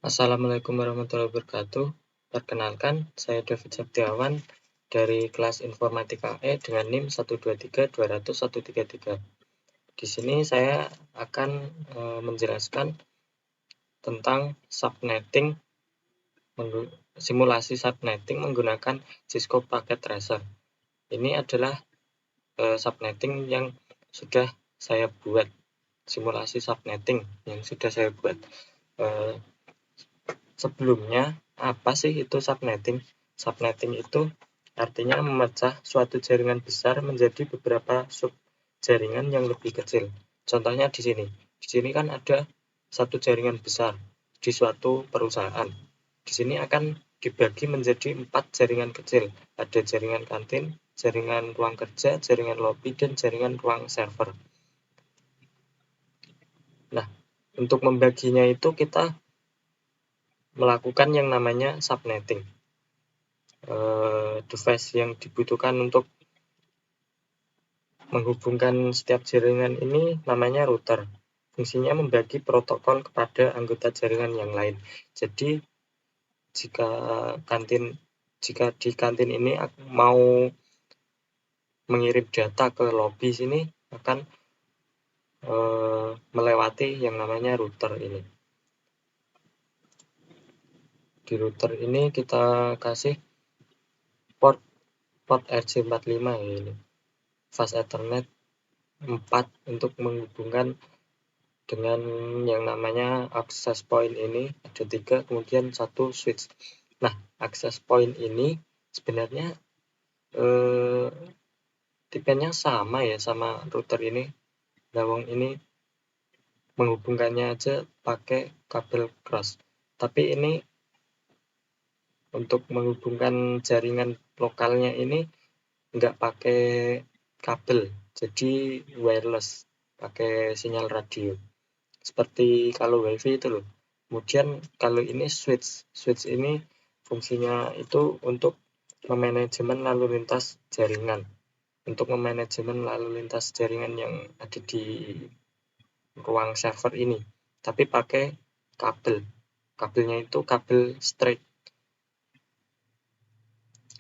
Assalamualaikum warahmatullahi wabarakatuh. Perkenalkan, saya David Septiawan dari kelas Informatika E dengan NIM 123.200.133. Di sini saya akan menjelaskan tentang subnetting, simulasi subnetting menggunakan Cisco Packet Tracer. Ini adalah subnetting yang sudah saya buat, simulasi subnetting yang sudah saya buat. Sebelumnya, apa sih itu subnetting? Subnetting itu artinya memecah suatu jaringan besar menjadi beberapa sub jaringan yang lebih kecil. Contohnya di sini. Di sini kan ada satu jaringan besar di suatu perusahaan. Di sini akan dibagi menjadi 4 jaringan kecil. Ada jaringan kantin, jaringan ruang kerja, jaringan lobby, dan jaringan ruang server. Nah, untuk membaginya itu kita melakukan yang namanya subnetting. Device yang dibutuhkan untuk menghubungkan setiap jaringan ini namanya router. Fungsinya membagi protokol kepada anggota jaringan yang lain. Jadi jika di kantin ini mau mengirim data ke lobby sini akan melewati yang namanya router ini. Di router ini kita kasih port RJ45 ya ini. Fast Ethernet 4 untuk menghubungkan dengan yang namanya access point ini ada 3, kemudian 1 switch. Nah, access point ini sebenarnya tipenya sama ya sama router ini. Lawang ini menghubungkannya aja pakai kabel cross. Tapi ini untuk menghubungkan jaringan lokalnya ini nggak pakai kabel, jadi wireless, pakai sinyal radio. Seperti kalau WiFi itu loh. Kemudian kalau ini switch ini fungsinya itu untuk memanajemen lalu lintas jaringan. Untuk memanajemen lalu lintas jaringan yang ada di ruang server ini. Tapi pakai kabel. Kabelnya itu kabel straight.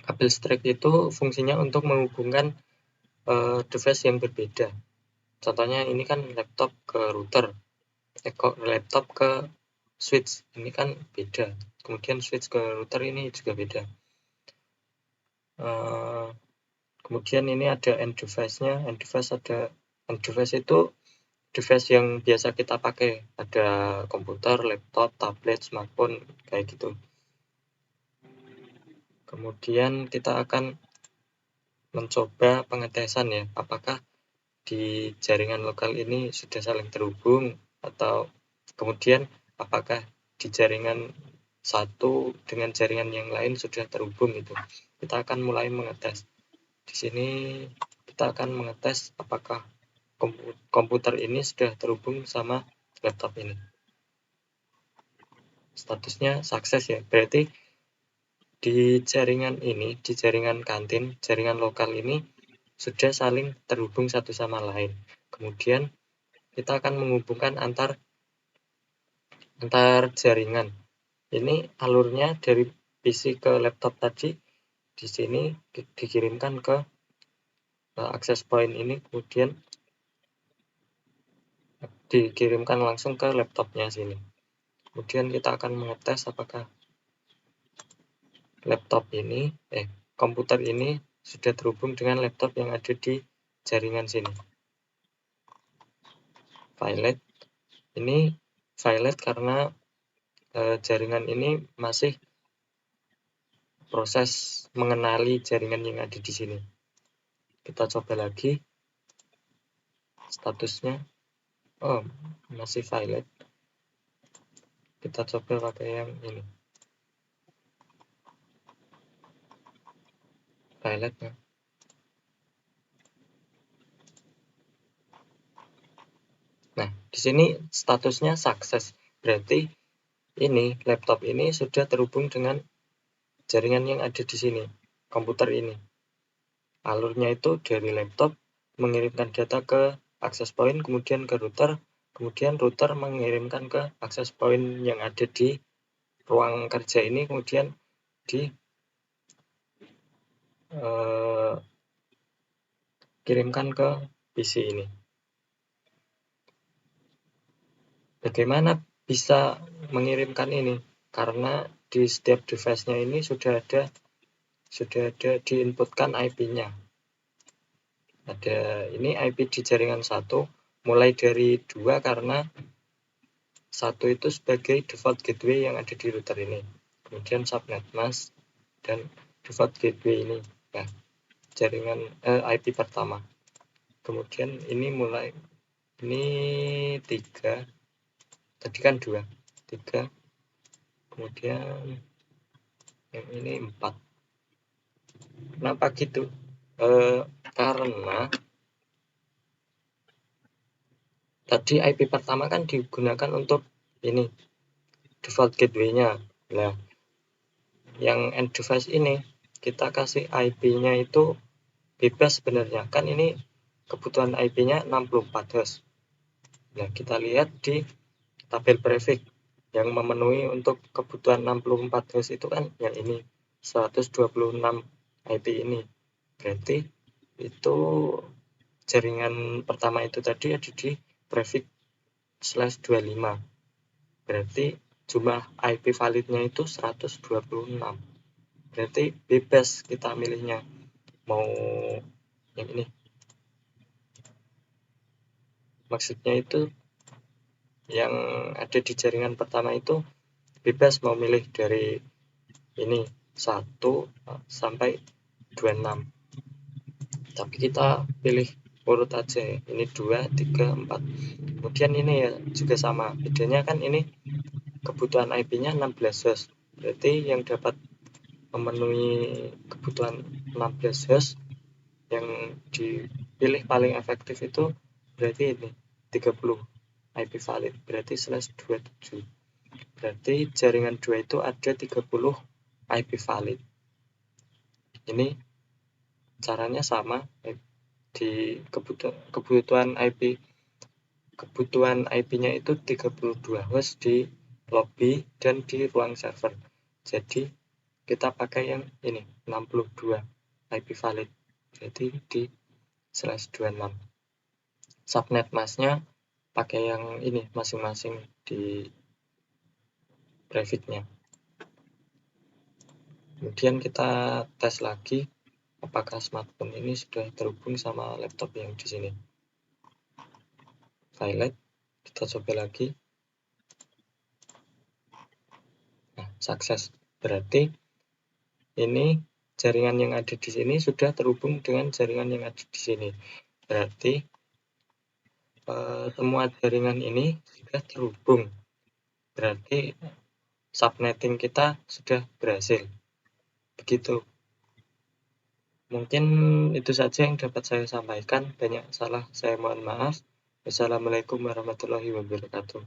Kabel straight itu fungsinya untuk menghubungkan device yang berbeda. Contohnya ini kan laptop ke router. Laptop ke switch ini kan beda, kemudian switch ke router ini juga beda. Kemudian ini ada end device-nya. End device itu device yang biasa kita pakai, ada komputer, laptop, tablet, smartphone kayak gitu. Kemudian kita akan mencoba pengetesan ya, apakah di jaringan lokal ini sudah saling terhubung, atau kemudian apakah di jaringan satu dengan jaringan yang lain sudah terhubung itu. Kita akan mulai mengetes. Di sini kita akan mengetes apakah komputer ini sudah terhubung sama laptop ini. Statusnya sukses ya, berarti di jaringan ini, di jaringan kantin, jaringan lokal ini sudah saling terhubung satu sama lain. Kemudian kita akan menghubungkan antar jaringan. Ini alurnya dari PC ke laptop tadi, di sini dikirimkan ke access point ini, kemudian dikirimkan langsung ke laptopnya sini. Kemudian kita akan mengetes apakah komputer ini sudah terhubung dengan laptop yang ada di jaringan sini. Violet. Ini violet karena jaringan ini masih proses mengenali jaringan yang ada di sini. Kita coba lagi. Statusnya masih violet. Kita coba pakai yang ini. Violet ya. Nah, di sini statusnya sukses. Berarti ini laptop ini sudah terhubung dengan jaringan yang ada di sini, komputer ini. Alurnya itu dari laptop mengirimkan data ke access point, kemudian ke router, kemudian router mengirimkan ke access point yang ada di ruang kerja ini kemudian di kirimkan ke PC ini. Bagaimana bisa mengirimkan ini? Karena di setiap device-nya ini sudah ada diinputkan IP-nya. Ada ini IP di jaringan 1, mulai dari 2 karena 1 itu sebagai default gateway yang ada di router ini. Kemudian subnet mask dan default gateway ini. Nah, jaringan IP pertama. Kemudian ini mulai ini 3. Tadi kan 2. 3. Kemudian yang ini 4. Kenapa gitu? Karena tadi IP pertama kan digunakan untuk ini default gateway-nya. Nah, yang end device ini kita kasih IP-nya itu bebas sebenarnya. Kan ini kebutuhan IP-nya 64 host. Nah, kita lihat di tabel prefix yang memenuhi untuk kebutuhan 64 host itu kan yang ini 126 IP ini. Berarti itu jaringan pertama itu tadi ada di prefix /25. Berarti jumlah IP validnya itu 126. Berarti bebas kita milihnya mau yang ini. Maksudnya itu yang ada di jaringan pertama itu bebas mau milih dari ini 1 sampai 26. Tapi kita pilih urut aja. Ini 2, 3, 4. Kemudian ini ya juga sama. Bedanya kan ini kebutuhan IP-nya 16 host. Berarti yang dapat memenuhi kebutuhan 16 host yang dipilih paling efektif itu berarti ini 30 IP valid. Berarti /27. Berarti jaringan 2 itu ada 30 IP valid. Ini caranya sama di kebutuhan IP-nya itu 32 host di lobby dan di ruang server. Jadi kita pakai yang ini 62 IP valid. Jadi di /26. Subnet masknya pakai yang ini masing-masing di prefix-nya. Kemudian kita tes lagi apakah smartphone ini sudah terhubung sama laptop yang di sini. Highlight, kita coba lagi. Nah, sukses. Berarti ini jaringan yang ada di sini sudah terhubung dengan jaringan yang ada di sini. Berarti semua jaringan ini sudah terhubung. Berarti subnetting kita sudah berhasil. Begitu. Mungkin itu saja yang dapat saya sampaikan. Banyak salah, saya mohon maaf. Wassalamualaikum warahmatullahi wabarakatuh.